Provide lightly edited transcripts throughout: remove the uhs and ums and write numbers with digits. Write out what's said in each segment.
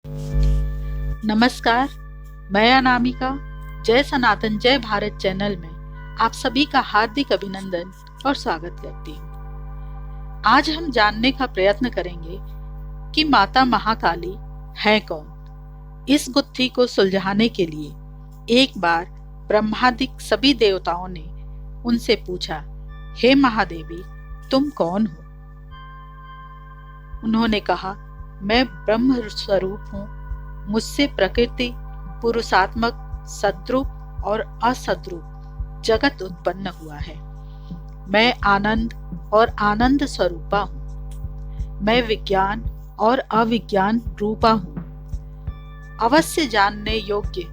नमस्कार, मैं अनामिका जय सनातन जय भारत चैनल में आप सभी का हार्दिक अभिनंदन और स्वागत करती हूँ। आज हम जानने का प्रयत्न करेंगे कि माता महाकाली है कौन। इस गुत्थी को सुलझाने के लिए एक बार ब्रह्मादिक सभी देवताओं ने उनसे पूछा, हे महादेवी, तुम कौन हो? उन्होंने कहा, मैं ब्रह्म स्वरूप हूँ। मुझसे प्रकृति, पुरुषात्मक, सद्रूप और असद्रूप जगत उत्पन्न हुआ है। मैं आनंद और आनंद स्वरूपा हूँ। मैं विज्ञान और अविज्ञान रूपा हूँ। अवश्य जानने योग्य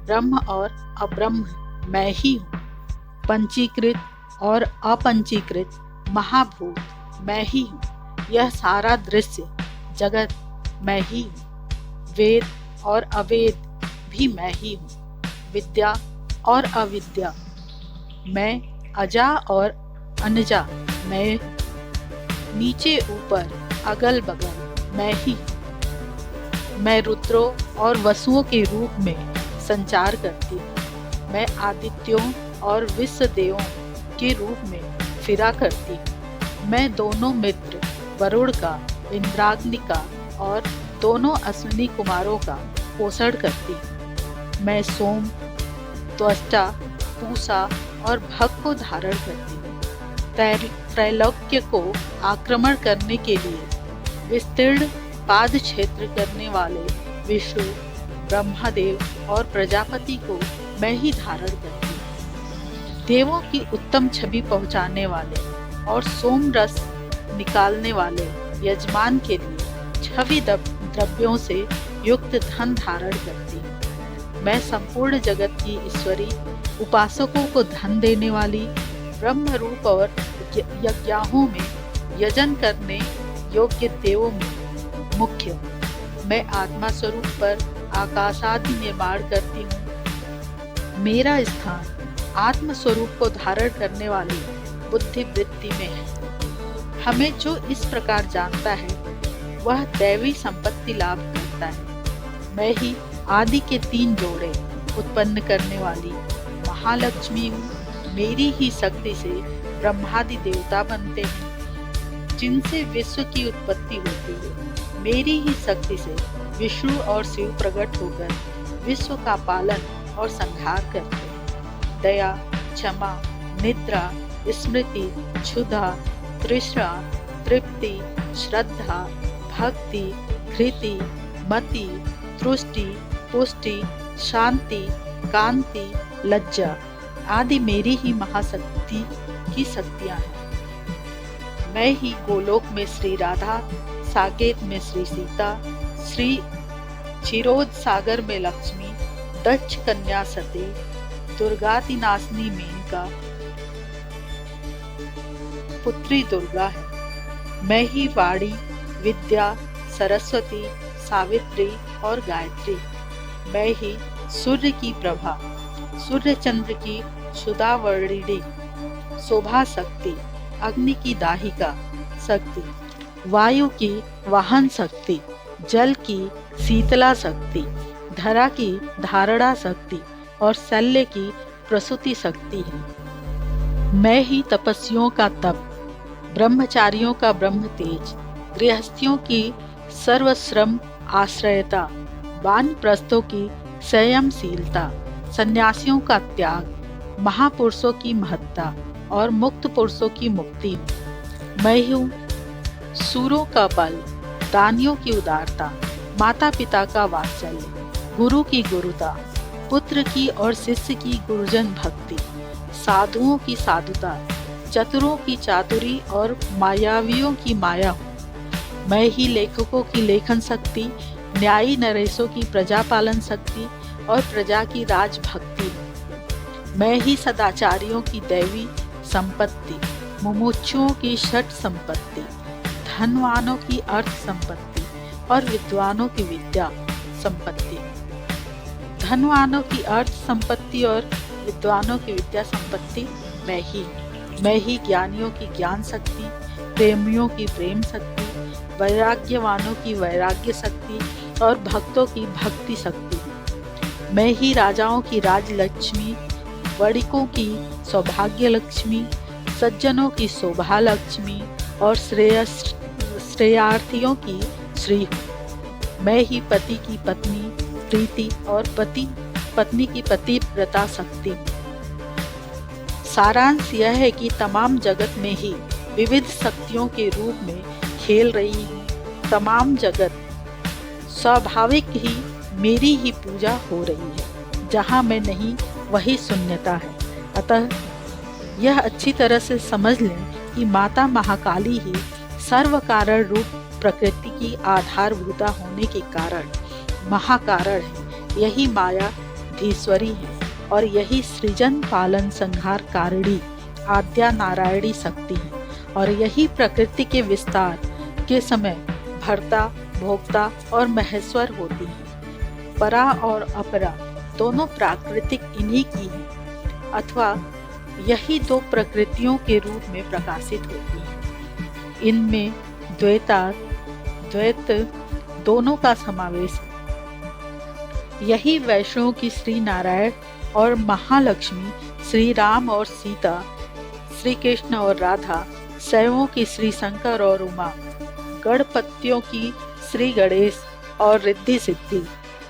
ब्रह्म और अब्रह्म मैं ही हूँ। पंचीकृत और अपंचीकृत महाभूत मैं ही हूँ। यह सारा दृश्य जगत मैं ही हूँ। वेद और अवेद भी मैं ही हूँ। विद्या और अविद्या, मैं अजा और अनजा, मैं नीचे ऊपर अगल बगल मैं ही हूँ। मैं रुद्रों और वसुओं के रूप में संचार करती हूँ। मैं आदित्यों और विश्व देवों के रूप में फिरा करती हूँ। मैं दोनों मित्र वरुण का, इंद्राग्नि का और दोनों अश्विनी कुमारों का पोषण करती हूँ। मैं सोम, त्वष्टा, पूषा और भग को धारण करती हूँ। त्रैलोक्य को आक्रमण करने के लिए विस्तीर्ण पाद क्षेत्र करने वाले विष्णु, ब्रह्मदेव और प्रजापति को मैं ही धारण करती हूँ। देवों की उत्तम छवि पहुँचाने वाले और सोम रस निकालने वाले यजमान के लिए छवि द्रव्यों से युक्त धन धारण करती हूँ। मैं संपूर्ण जगत की ईश्वरी, उपासकों को धन देने वाली, ब्रह्म रूप और यज्ञों में यजन करने योग्य देवों में मुख्य हूँ। मैं आत्मा स्वरूप पर आकाशादि निर्माण करती हूँ। मेरा स्थान आत्म स्वरूप को धारण करने वाली बुद्धि वृत्ति में है। हमें जो इस प्रकार जानता है वह दैवी संपत्ति लाभ करता है। मैं ही आदि के 3 जोड़े उत्पन्न करने वाली महालक्ष्मी हूँ। मेरी ही शक्ति से ब्रह्मादि देवता बनते हैं, जिनसे विश्व की उत्पत्ति होती है। मेरी ही शक्ति से विष्णु और शिव प्रकट होकर विश्व का पालन और संहार करते हैं। दया, क्षमा, निद्रा, स्मृति, क्षुधा, तृष्णा, तृप्ति, श्रद्धा, भक्ति, धृति, मति, तुष्टि, पुष्टि, शांति, कांति, लज्जा आदि मेरी ही महाशक्ति की शक्तियां हैं। मैं ही गोलोक में श्री राधा, साकेत में श्री सीता, श्री क्षीरोद सागर में लक्ष्मी, दक्ष कन्या सती, दुर्गातिनाशनी मेनका पुत्री दुर्गा है। मैं ही वाणी, विद्या, सरस्वती, सावित्री और गायत्री। मैं ही सूर्य की प्रभा, सूर्य चंद्र की सुधावर्णिनी शोभा शक्ति, अग्नि की दाहिका शक्ति, वायु की वाहन शक्ति, जल की शीतला शक्ति, धरा की धारणा शक्ति और शल्य की प्रसूति शक्ति है। मैं ही तपस्वियों का तप, ब्रह्मचारियों का ब्रह्म तेज, गृहस्थियों की सर्वश्रम आश्रयता, वानप्रस्थों की संयमशीलता, सन्यासियों का त्याग, महापुरुषों की महत्ता और मुक्त पुरुषों की मुक्ति हूँ। मैं हूँ सूरों का बल, दानियों की उदारता, माता पिता का वात्सल्य, गुरु की गुरुता, पुत्र की और शिष्य की गुरुजन भक्ति, साधुओं की साधुता, चतुरों की चातुरी और मायावियों की माया हूँ। मैं ही लेखकों की लेखन शक्ति, न्यायी नरेशों की प्रजा पालन शक्ति और प्रजा की राजभक्ति हूँ। मैं ही सदाचारियों की दैवी संपत्ति, मुमुक्षुओं की षट संपत्ति, धनवानों की अर्थ संपत्ति और विद्वानों की विद्या संपत्ति। धनवानों की अर्थ संपत्ति और विद्वानों की विद्या संपत्ति मैं ही ज्ञानियों की ज्ञान शक्ति, प्रेमियों की प्रेम शक्ति, वैराग्यवानों की वैराग्य शक्ति और भक्तों की भक्ति शक्ति हूँ। मैं ही राजाओं की राजलक्ष्मी, वणिकों की सौभाग्य लक्ष्मी, सज्जनों की शोभा लक्ष्मी और श्रेयार्थियों की श्री हूँ। मैं ही पति की पत्नी प्रीति और पत्नी की पतिव्रता शक्ति हूँ। सारांश यह है कि तमाम जगत में ही विविध शक्तियों के रूप में खेल रही हूँ। तमाम जगत स्वाभाविक ही मेरी ही पूजा हो रही है। जहाँ मैं नहीं वही शून्यता है। अतः यह अच्छी तरह से समझ लें कि माता महाकाली ही सर्व कारण रूप प्रकृति की आधारभूता होने के कारण महाकारण है। यही माया धीश्वरी है और यही सृजन पालन संहार कारिणी आद्या नारायणी शक्ति है। और यही प्रकृति के विस्तार के समय भर्ता भोक्ता और महेश्वर होती है। परा और अपरा दोनों प्राकृतिक इन्हीं की है अथवा यही दो प्रकृतियों के रूप में प्रकाशित होती है। इनमें द्वैत दोनों का समावेश है। यही वैष्णव की श्री नारायण और महालक्ष्मी, श्री राम और सीता, श्री कृष्ण और राधा, शैवों की श्री शंकर और उमा, गणपतियों की श्री गणेश और रिद्धि सिद्धि,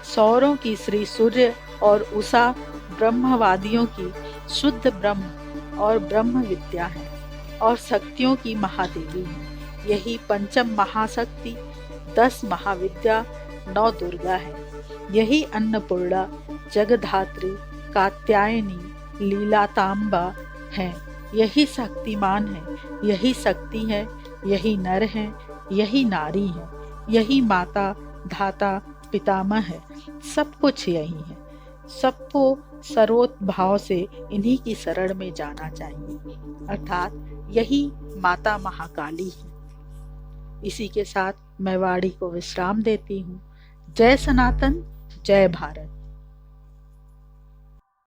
सौरों की श्री सूर्य और उषा, ब्रह्मवादियों की शुद्ध ब्रह्म और ब्रह्म विद्या है और शक्तियों की महादेवी है। यही पंचम महाशक्ति, 10 महाविद्या, 9 दुर्गा है। यही अन्नपूर्णा, जगधात्री, कात्यायनी, लीलातांबा है। यही शक्तिमान है, यही शक्ति है, यही नर है, यही नारी है, यही माता धाता पितामह है। सब कुछ यही है। सबको सर्वोत्त भाव से इन्हीं की शरण में जाना चाहिए, अर्थात यही माता महाकाली है। इसी के साथ मैं वाणी को विश्राम देती हूँ। जय सनातन, जय भारत।